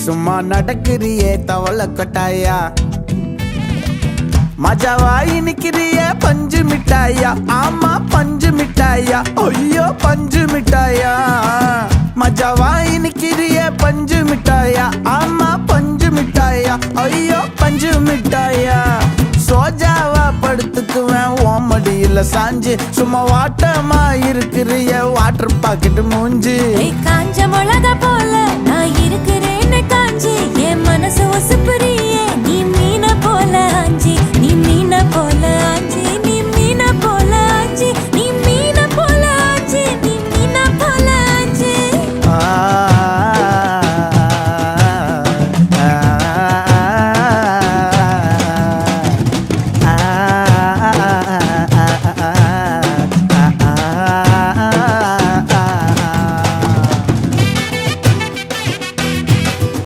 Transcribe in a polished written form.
சும்மா நடக்கிறியே தவள கொட்டாயா மஜாவாயி நிக்கிறிய பஞ்சு மிட்டாயா ஆமா பஞ்சு மிட்டாயா ஐயோ பஞ்சு மிட்டாயா மஜாவாயி நிக்கிறிய பஞ்சு மிட்டாயா ஆமா பஞ்சு மிட்டாயா ஐயோ பஞ்சு மிட்டாயா சோஜாவா படுத்துக்குவேன் ஓமடியில சாஞ்சு சும்மா வாட்டமா இருக்கிறிய வாட்டர் பாக்கெட் மூஞ்சி காஞ்ச மிளகா போல